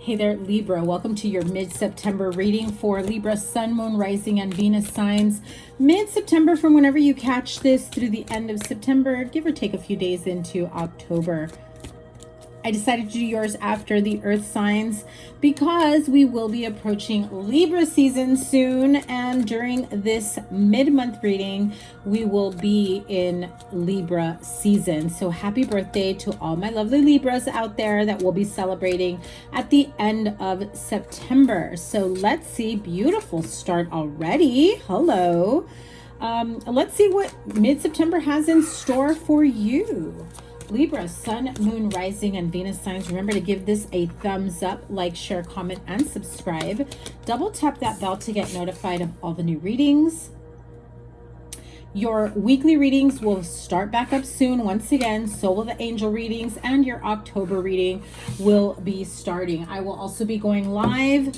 Hey there, Libra. Welcome to your mid-September reading for Libra, Sun, Moon, Rising, and Venus signs. Mid-September from whenever you catch this through the end of September, give or take a few days into October. I decided to do yours after the earth signs because we will be approaching Libra season soon, and during this mid-month reading we will be in Libra season. So happy birthday to all my lovely Libras out there that will be celebrating at the end of September. So let's see. Beautiful start already. Hello. Let's see what mid-September has in store for you. Libra, Sun, Moon, Rising, and Venus signs. Remember to give this a thumbs up, like, share, comment, and subscribe. Double tap that bell to get notified of all the new readings. Your weekly readings will start back up soon. Once again, so will the angel readings, and your October reading will be starting. I will also be going live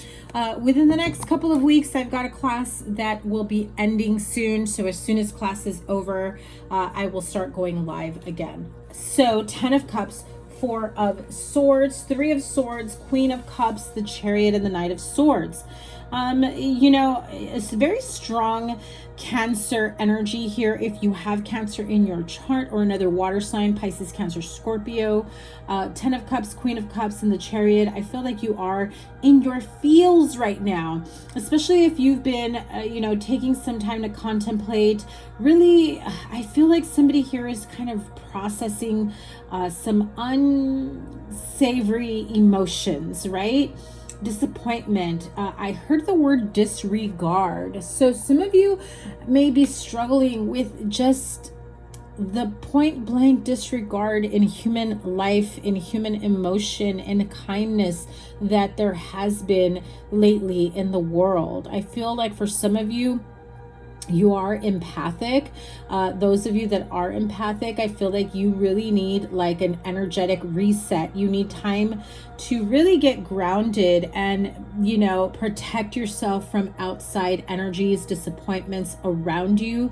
within the next couple of weeks. I've got a class that will be ending soon. So as soon as class is over, I will start going live again. So 10 of Cups, 4 of Swords, 3 of Swords, Queen of Cups, the Chariot, and the Knight of Swords. You know, it's very strong Cancer energy here. If you have Cancer in your chart or another water sign, Pisces, Cancer, Scorpio, 10 of Cups, Queen of Cups, and the Chariot, I feel like you are in your feels right now, especially if you've been, you know, taking some time to contemplate. Really, I feel like somebody here is kind of processing some unsavory emotions, right? Disappointment. I heard the word disregard. So some of you may be struggling with just the point blank disregard in human life, in human emotion, and kindness that there has been lately in the world. I feel like for some of you, you are empathic. Those of you that are empathic, I feel like you really need like an energetic reset. You need time to really get grounded and, you know, protect yourself from outside energies, disappointments around you,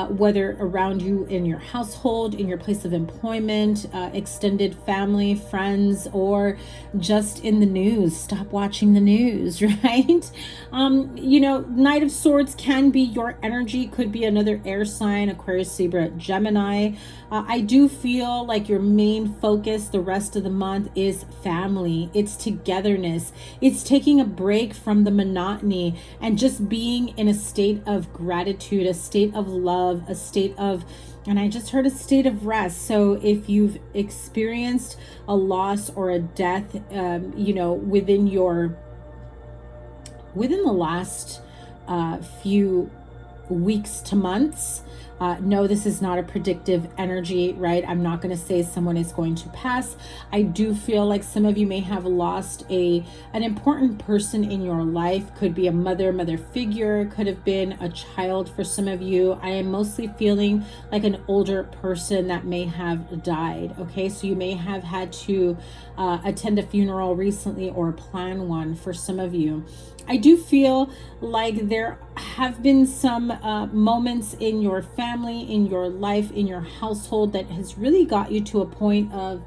whether around you in your household, in your place of employment, extended family, friends, or just in the news. Stop watching the news, right? You know, Knight of Swords can be your energy, could be another air sign, Aquarius, Libra, Gemini. I do feel like your main focus the rest of the month is family. It's togetherness. It's taking a break from the monotony and just being in a state of gratitude, a state of love, a state of, and I just heard a state of rest. So if you've experienced a loss or a death, you know, within the last few weeks to months, no, this is not a predictive energy, right? I'm not going to say someone is going to pass. I do feel like some of you may have lost an important person in your life. Could be a mother figure, could have been a child for some of you. I am mostly feeling like an older person that may have died. Okay, so you may have had to attend a funeral recently or plan one for some of you. I do feel like there have been some moments in your family, in your life, in your household that has really got you to a point of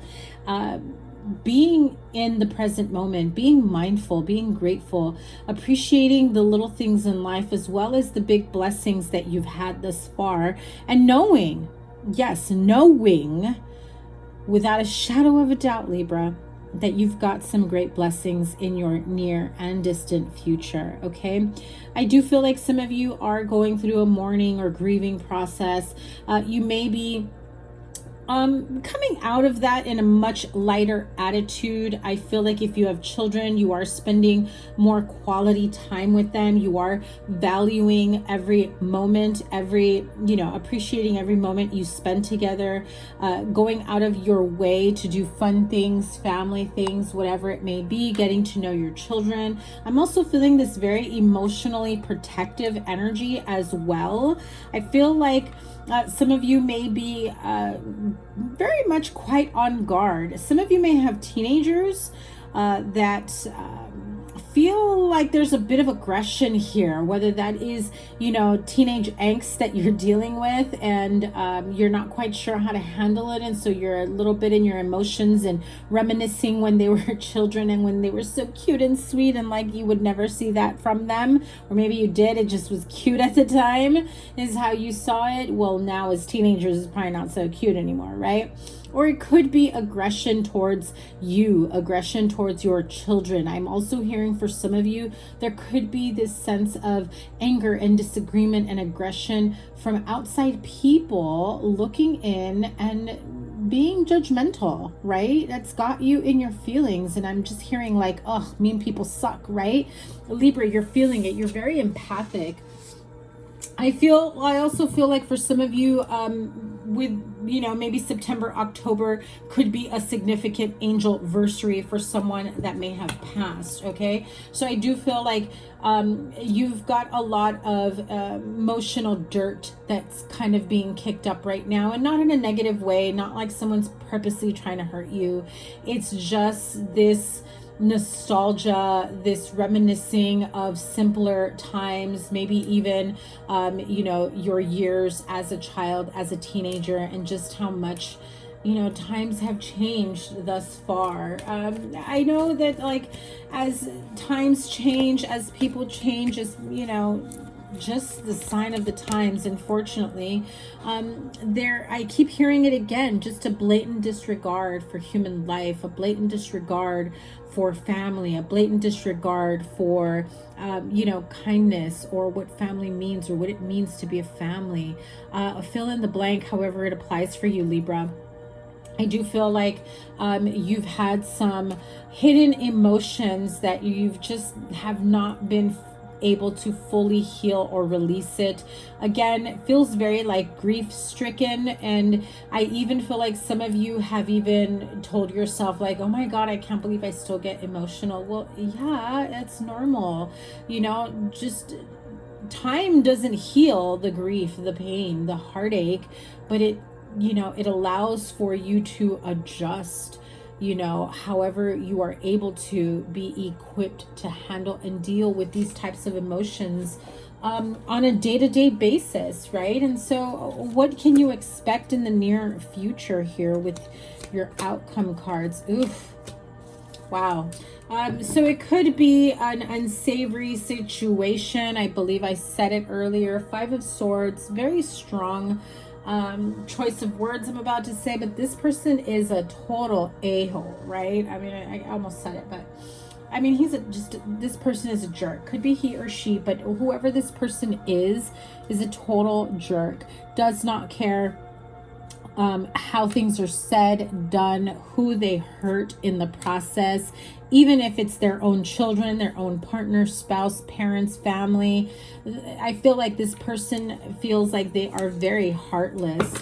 being in the present moment, being mindful, being grateful, appreciating the little things in life as well as the big blessings that you've had thus far, and knowing, yes, knowing without a shadow of a doubt, Libra, that you've got some great blessings in your near and distant future. Okay, I do feel like some of you are going through a mourning or grieving process. You may be coming out of that in a much lighter attitude. I feel like if you have children, you are spending more quality time with them. You are valuing every moment, appreciating every moment you spend together, going out of your way to do fun things, family things, whatever it may be, getting to know your children. I'm also feeling this very emotionally protective energy as well. I feel like some of you may be very much quite on guard. Some of you may have teenagers that feel like there's a bit of aggression here, whether that is, you know, teenage angst that you're dealing with, and you're not quite sure how to handle it, and so you're a little bit in your emotions and reminiscing when they were children and when they were so cute and sweet and like you would never see that from them, or maybe you did, it just was cute at the time is how you saw it. Well, now as teenagers it's probably not so cute anymore, right? Or it could be aggression towards you, aggression towards your children. I'm also hearing for some of you, there could be this sense of anger and disagreement and aggression from outside people looking in and being judgmental, right? That's got you in your feelings. And I'm just hearing like, oh, mean people suck, right? Libra, you're feeling it. You're very empathic. I also feel like for some of you, with, you know, maybe September, October could be a significant angelversary for someone that may have passed, okay? So I do feel like you've got a lot of emotional dirt that's kind of being kicked up right now, and not in a negative way, not like someone's purposely trying to hurt you. It's just this nostalgia, this reminiscing of simpler times, maybe even you know, your years as a child, as a teenager, and just how much, you know, times have changed thus far. I know that like as times change, as people change, as, you know, just the sign of the times, unfortunately. I keep hearing it again, just a blatant disregard for human life, a blatant disregard for family, a blatant disregard for you know, kindness, or what family means, or what it means to be a family. Fill in the blank however it applies for you, Libra. I do feel like you've had some hidden emotions that you've just have not been able to fully heal or release it. Again, it feels very like grief stricken, and I even feel like some of you have even told yourself like, oh my god, I can't believe I still get emotional. Well, yeah, it's normal, you know, just time doesn't heal the grief, the pain, the heartache, but it, you know, it allows for you to adjust, you know, however you are able to be equipped to handle and deal with these types of emotions on a day-to-day basis, right? And so what can you expect in the near future here with your outcome cards? Oof. Wow. So it could be an unsavory situation. I believe I said it earlier. 5 of Swords, very strong choice of words I'm about to say, but this person is a total a-hole, right? I mean, I almost said it, but I mean, this person is a jerk. Could be he or she, but whoever this person is a total jerk. Does not care how things are said, done, who they hurt in the process, even if it's their own children, their own partner, spouse, parents, family. I feel like this person feels like they are very heartless.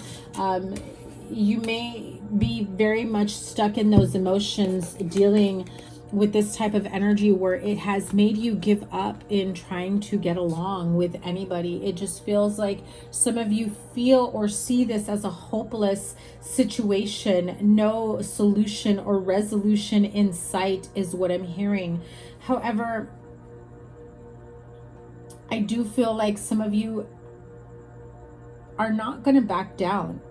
You may be very much stuck in those emotions, dealing with this type of energy where it has made you give up in trying to get along with anybody. It just feels like some of you feel or see this as a hopeless situation. No solution or resolution in sight is what I'm hearing. However, I do feel like some of you are not going to back down.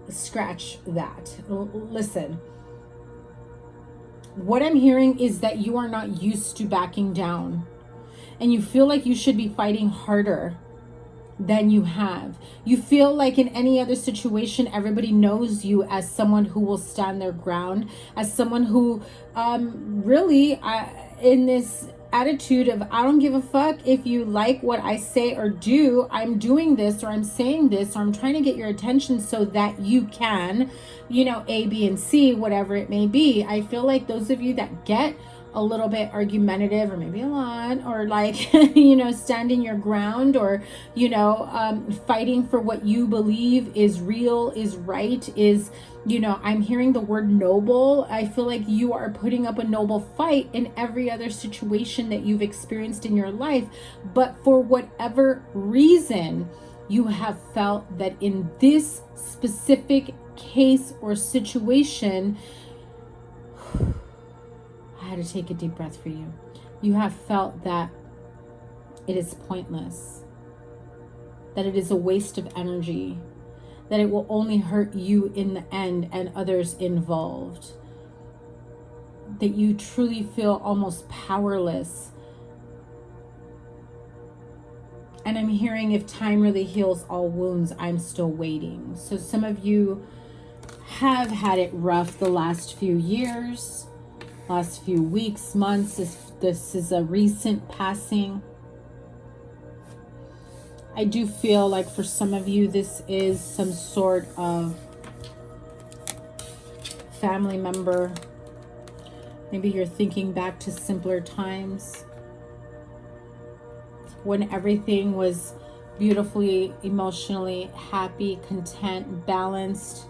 Scratch that. Listen. What I'm hearing is that you are not used to backing down, and you feel like you should be fighting harder than you have. You feel like in any other situation, everybody knows you as someone who will stand their ground, as someone who really in this attitude of, I don't give a fuck if you like what I say or do. I'm doing this, or I'm saying this, or I'm trying to get your attention so that you can, you know, A, B, and C, whatever it may be. I feel like those of you that get a little bit argumentative, or maybe a lot, or like, you know, standing your ground, or, you know, fighting for what you believe is real, is right, is, you know, I'm hearing the word noble. I feel like you are putting up a noble fight in every other situation that you've experienced in your life. But for whatever reason, you have felt that in this specific case or situation, I had to take a deep breath for you. You have felt that it is pointless, that it is a waste of energy, that it will only hurt you in the end and others involved, that you truly feel almost powerless. And I'm hearing, if time really heals all wounds, I'm still waiting. So some of you have had it rough the last few years, last few weeks, months. This is a recent passing. I do feel like for some of you, this is some sort of family member. Maybe you're thinking back to simpler times when everything was beautifully, emotionally happy, content, balanced,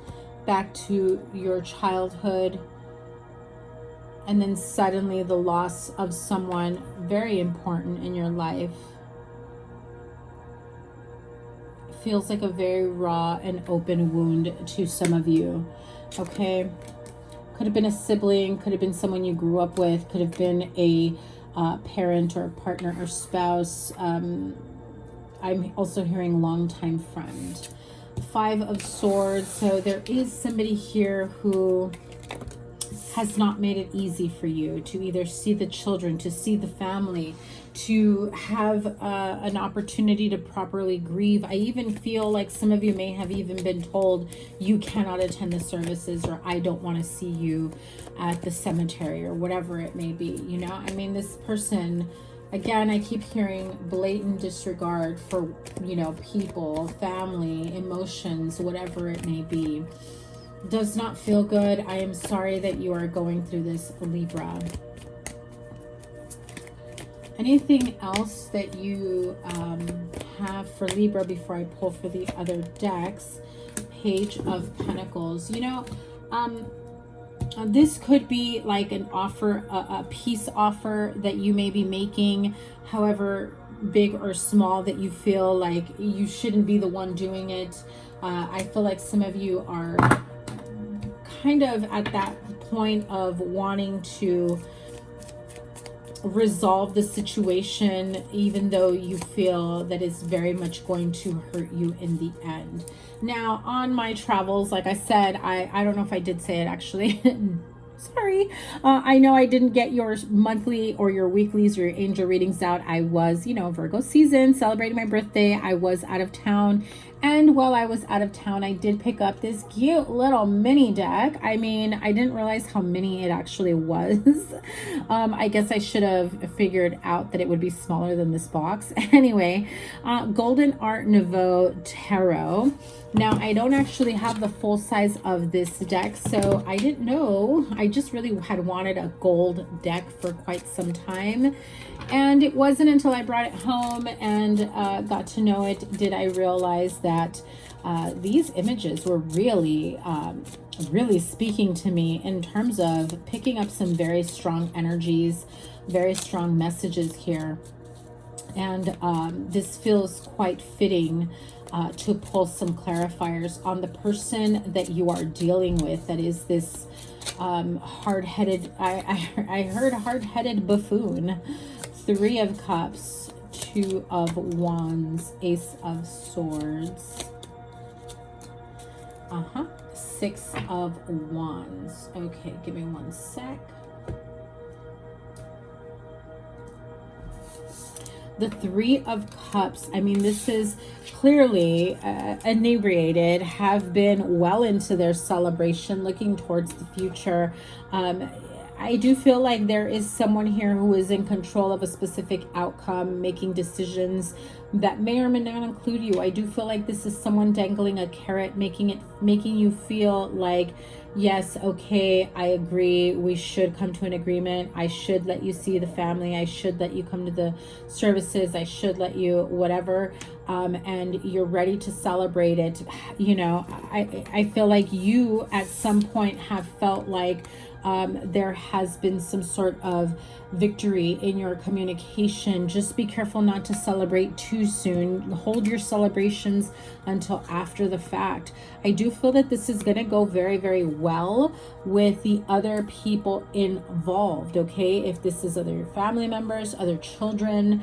back to your childhood. And then suddenly the loss of someone very important in your life. It feels like a very raw and open wound to some of you, okay? Could have been a sibling, could have been someone you grew up with, could have been a parent or a partner or spouse. I'm also hearing longtime friend. 5 of Swords. So there is somebody here who has not made it easy for you to either see the children, to see the family, to have an opportunity to properly grieve. I even feel like some of you may have even been told you cannot attend the services, or I don't want to see you at the cemetery, or whatever it may be. You know, I mean, this person, again, I keep hearing blatant disregard for, you know, people, family, emotions, whatever it may be. Does not feel good. I am sorry that you are going through this, Libra. Anything else that you have for Libra before I pull for the other decks? Page of Pentacles. You know, this could be like an offer, a peace offer that you may be making, however big or small that you feel like you shouldn't be the one doing it. I feel like some of you are kind of at that point of wanting to resolve the situation, even though you feel that it's very much going to hurt you in the end. Now, on my travels, like I said, I don't know if I did say it actually. Sorry. I know I didn't get your monthly or your weeklies or your angel readings out. I was, you know, Virgo season, celebrating my birthday. I was out of town. And while I was out of town, I did pick up this cute little mini deck. I mean, I didn't realize how mini it actually was. I guess I should have figured out that it would be smaller than this box. Anyway, Golden Art Nouveau Tarot. Now, I don't actually have the full size of this deck, so I didn't know. I just really had wanted a gold deck for quite some time. And it wasn't until I brought it home and got to know it did I realize that these images were really, really speaking to me in terms of picking up some very strong energies, very strong messages here. And this feels quite fitting to pull some clarifiers on the person that you are dealing with. That is this hard-headed, I heard hard-headed buffoon. 3 of Cups, 2 of Wands, Ace of Swords, 6 of Wands. Okay, give me one sec. The 3 of Cups, I mean, this is clearly inebriated, have been well into their celebration, looking towards the future. I do feel like there is someone here who is in control of a specific outcome, making decisions that may or may not include you. I do feel like this is someone dangling a carrot, making you feel like, yes, okay, I agree, we should come to an agreement. I should let you see the family. I should let you come to the services. I should let you whatever. And you're ready to celebrate it. You know, I feel like you at some point have felt like there has been some sort of victory in your communication. Just be careful not to celebrate too soon. Hold your celebrations until after the fact. I do feel that this is going to go very, very well with the other people involved, okay? If this is other family members, other children,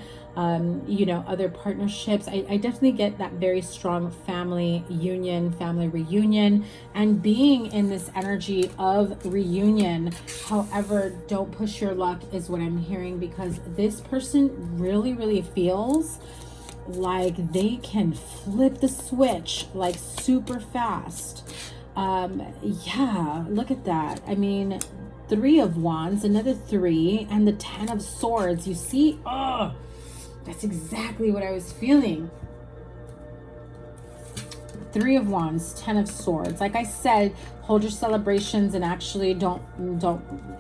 you know, other partnerships, I definitely get that very strong family union, family reunion, and being in this energy of reunion. However, don't push your luck is what I'm hearing, because this person really feels like they can flip the switch like super fast. Yeah, look at that. I mean, 3 of Wands, another 3, and the 10 of Swords. You see, oh, that's exactly what I was feeling. 3 of Wands, 10 of Swords. Like I said, hold your celebrations, and actually don't,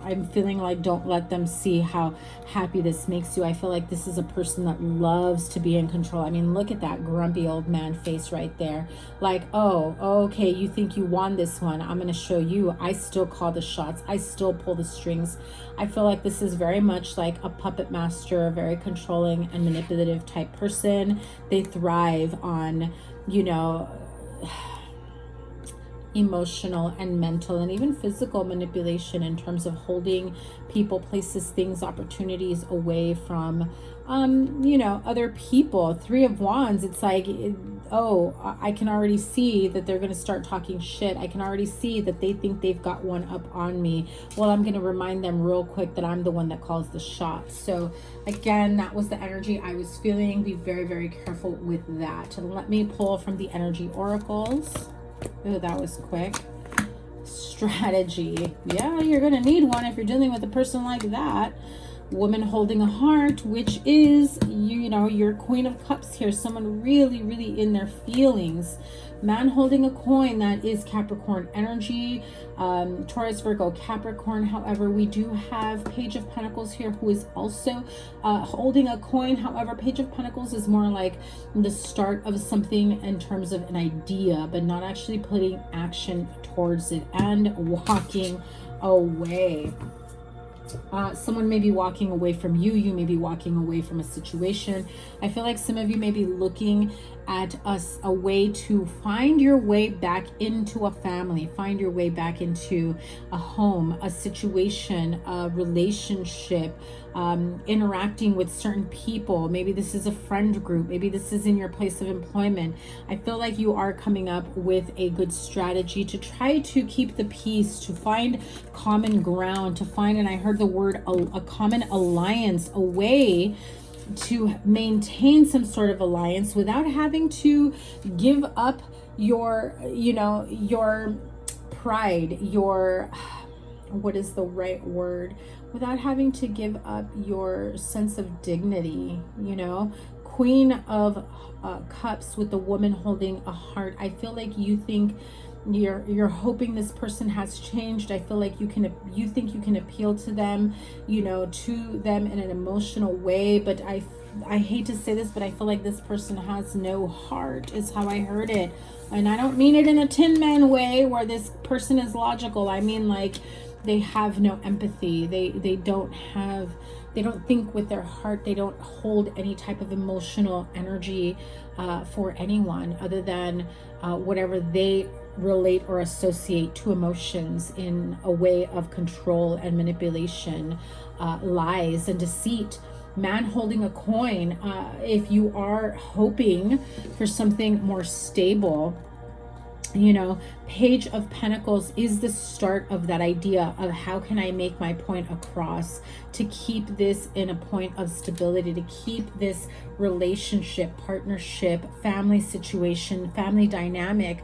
I'm feeling like don't let them see how happy this makes you. I feel like this is a person that loves to be in control. I mean, look at that grumpy old man face right there. Like, oh, okay, you think you won this one. I'm going to show you. I still call the shots. I still pull the strings. I feel like this is very much like a puppet master, a very controlling and manipulative type person. They thrive on, you know, emotional and mental and even physical manipulation in terms of holding people, places, things, opportunities away from you know, other people. 3 of Wands, it's like, oh, I can already see that they're going to start talking shit. I can already see that they think they've got one up on me. Well, I'm going to remind them real quick that I'm the one that calls the shots. So again, that was the energy I was feeling. Be very careful with that. And let me pull from the energy oracles. Oh, that was quick. Strategy. Yeah, you're going to need one if you're dealing with a person like that. Woman holding a heart, which is, you know, your Queen of Cups here. Someone really in their feelings. Man holding a coin, that is Capricorn energy. Taurus, Virgo, Capricorn. However, we do have Page of Pentacles here, who is also holding a coin. However, Page of Pentacles is more like the start of something in terms of an idea, but not actually putting action towards it and walking away. Someone may be walking away from you. You may be walking away from a situation. I feel like some of you may be looking at a way to find your way back into a family, find your way back into a home, a situation, a relationship, interacting with certain people. Maybe this is a friend group. Maybe this is in your place of employment. I feel like you are coming up with a good strategy to try to keep the peace, to find common ground, to find, and I heard the word a common alliance, a way to maintain some sort of alliance without having to give up your, you know, your pride, your, what is the right word, without having to give up your sense of dignity, you know. Queen of Cups with the woman holding a heart. I feel like you think you're hoping this person has changed. I feel like you think you can appeal to them, you know, to them in an emotional way, but I hate to say this, but I feel like this person has no heart, is how I heard it. And I don't mean it in a Tin Man way where this person is logical. I mean, like, they have no empathy. They don't think with their heart. They don't hold any type of emotional energy for anyone other than whatever they relate or associate to emotions in a way of control and manipulation, lies and deceit. Man holding a coin. If you are hoping for something more stable, you know, Page of Pentacles is the start of that idea of how can I make my point across to keep this in a point of stability, to keep this relationship, partnership, family situation, family dynamic.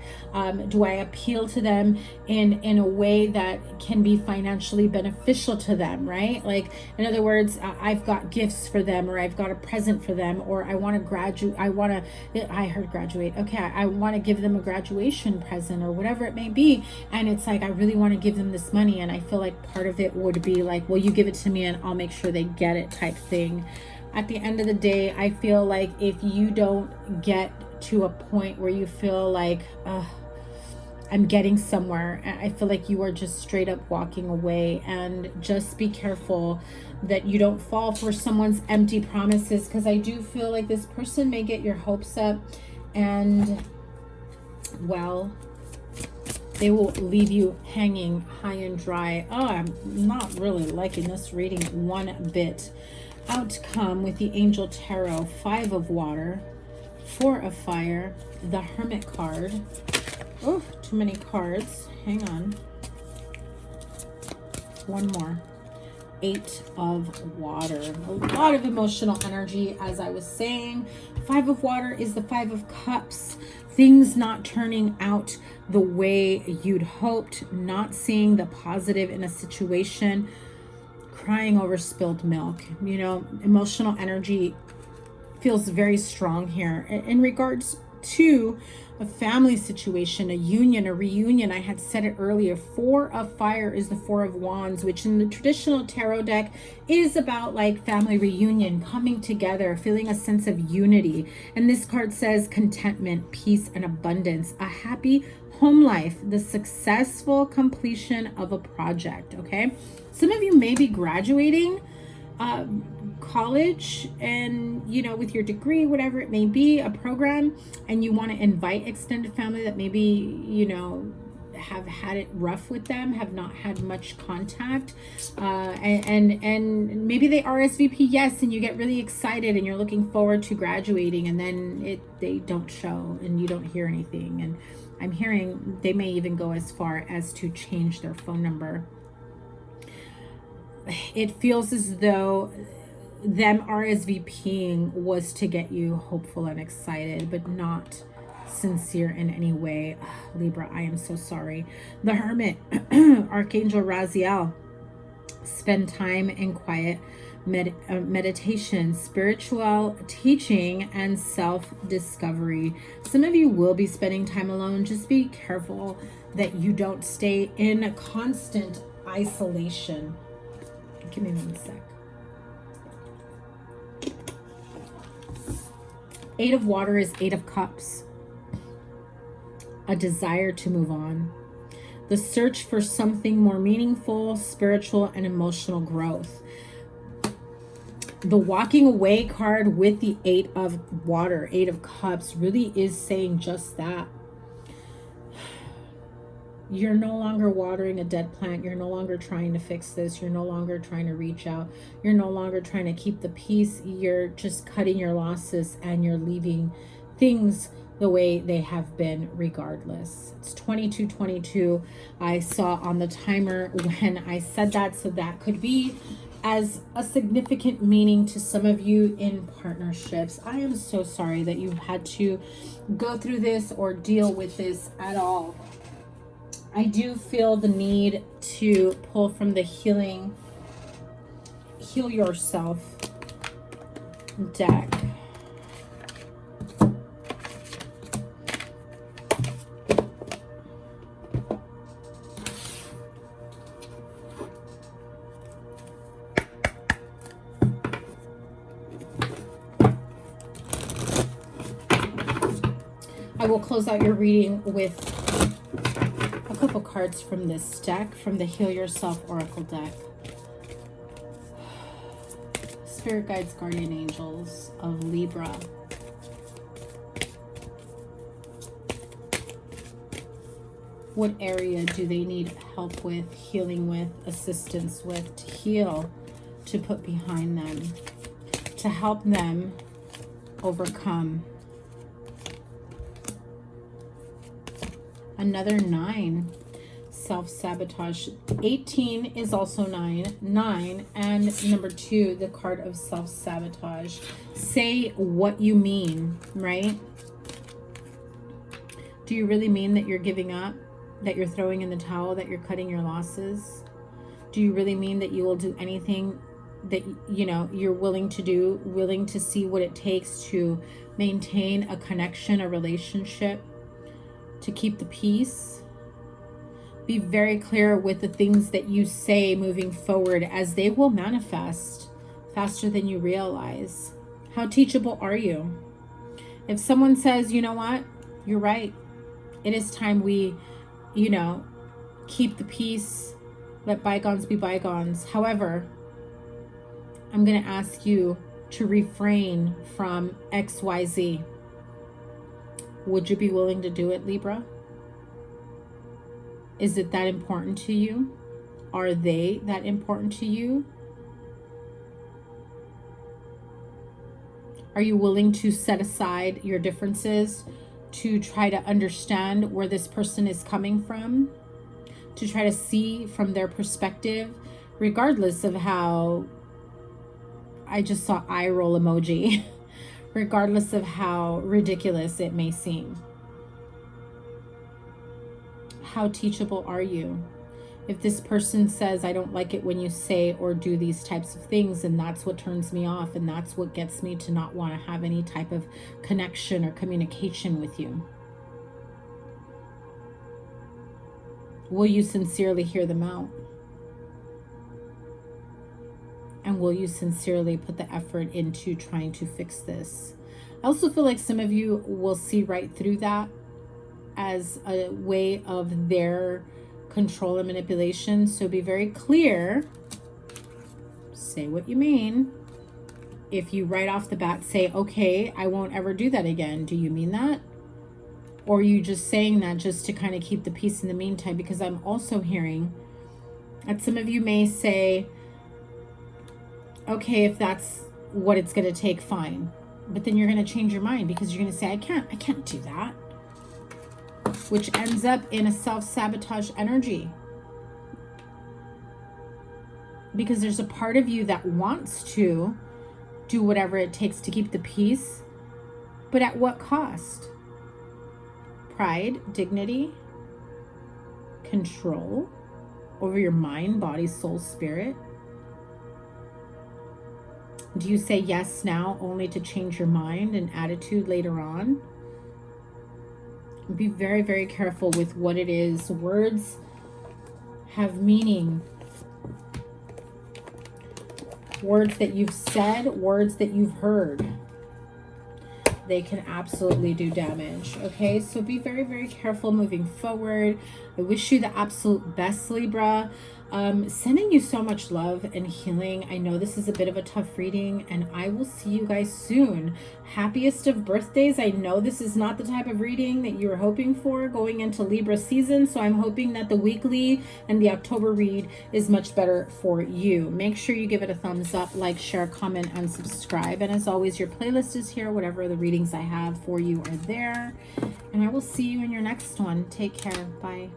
Do I appeal to them in a way that can be financially beneficial to them, right? Like, in other words, I've got gifts for them, or I've got a present for them, or I want to graduate. I heard graduate. Okay, I want to give them a graduation present or whatever it may be. And it's like, I really want to give them this money. And I feel like part of it would be like, well, you give it to me and I'll make sure they get it type thing. At the end of the day, I feel like if you don't get to a point where you feel like, I'm getting somewhere, I feel like you are just straight up walking away. And just be careful that you don't fall for someone's empty promises, because I do feel like this person may get your hopes up. And, well, They will leave you hanging high and dry. Oh, I'm not really liking this reading one bit. Outcome with the Angel Tarot, 5 of water, 4 of fire, the Hermit card. Oh, too many cards. Hang on. One more. 8 of water. A lot of emotional energy, as I was saying. 5 of water is the 5 of cups. Things not turning out the way you'd hoped, not seeing the positive in a situation, crying over spilled milk. You know, emotional energy feels very strong here. In regards to a family situation, a union, a reunion, I had said it earlier, 4 of fire is the 4 of wands, which in the traditional tarot deck is about like family reunion, coming together, feeling a sense of unity. And this card says contentment, peace, and abundance, a happy home life, the successful completion of a project. Okay, some of you may be graduating college, and you know, with your degree, whatever it may be, a program, and you want to invite extended family that maybe, you know, have had it rough with them, have not had much contact, and maybe they RSVP yes, and you get really excited and you're looking forward to graduating, and then they don't show and you don't hear anything. And I'm hearing they may even go as far as to change their phone number. It feels as though them RSVPing was to get you hopeful and excited, but not sincere in any way. Libra, I am so sorry. The Hermit, Archangel Raziel, spend time in quiet meditation, spiritual teaching, and self-discovery. Some of you will be spending time alone. Just be careful that you don't stay in constant isolation. Give me 1 sec. 8 of water is 8 of cups. A desire to move on. The search for something more meaningful, spiritual, and emotional growth. The walking away card with the 8 of water, 8 of cups, really is saying just that. You're no longer watering a dead plant. You're no longer trying to fix this. You're no longer trying to reach out. You're no longer trying to keep the peace. You're just cutting your losses, and you're leaving things the way they have been regardless. It's 22:22. I saw on the timer when I said that, so that could be as a significant meaning to some of you in partnerships. I am so sorry that you've had to go through this or deal with this at all. I do feel the need to pull from the heal yourself deck. I will close out your reading with a couple cards from this deck, from the Heal Yourself Oracle deck. Spirit guides, guardian angels of Libra. What area do they need help with, healing with, assistance with, to heal, to put behind them, to help them overcome? Another 9, self-sabotage. 18 is also 9. 9 and number 2, the card of self-sabotage. Say what you mean, right? Do you really mean that you're giving up? That you're throwing in the towel? That you're cutting your losses? Do you really mean that you will do anything that, you know, you're willing to do, willing to see what it takes to maintain a connection, a relationship, to keep the peace? Be very clear with the things that you say moving forward, as they will manifest faster than you realize. How teachable are you? If someone says, you know what, you're right, it is time we, you know, keep the peace, let bygones be bygones. However, I'm going to ask you to refrain from XYZ. Would you be willing to do it, Libra? Is it that important to you? Are they that important to you? Are you willing to set aside your differences to try to understand where this person is coming from? To try to see from their perspective, regardless of how, I just saw eye roll emoji, regardless of how ridiculous it may seem. How teachable are you? If this person says, I don't like it when you say or do these types of things, and that's what turns me off, and that's what gets me to not want to have any type of connection or communication with you, will you sincerely hear them out? And will you sincerely put the effort into trying to fix this? I also feel like some of you will see right through that as a way of their control and manipulation. So be very clear. Say what you mean. If you right off the bat say, okay, I won't ever do that again, do you mean that? Or are you just saying that just to kind of keep the peace in the meantime? Because I'm also hearing that some of you may say, okay, if that's what it's going to take, fine. But then you're going to change your mind because you're going to say, I can't do that. Which ends up in a self-sabotage energy. Because there's a part of you that wants to do whatever it takes to keep the peace, but at what cost? Pride, dignity, control over your mind, body, soul, spirit. Do you say yes now only to change your mind and attitude later on? Be very, very careful with what it is. Words have meaning. Words that you've said, words that you've heard, they can absolutely do damage. Okay, so be very, very careful moving forward. I wish you the absolute best, Libra. Sending you so much love and healing. I know this is a bit of a tough reading, and I will see you guys soon. Happiest of birthdays. I know this is not the type of reading that you were hoping for going into Libra season, so I'm hoping that the weekly and the October read is much better for you. Make sure you give it a thumbs up, like, share, comment, and subscribe. And as always, your playlist is here. Whatever the readings I have for you are there. And I will see you in your next one. Take care. Bye.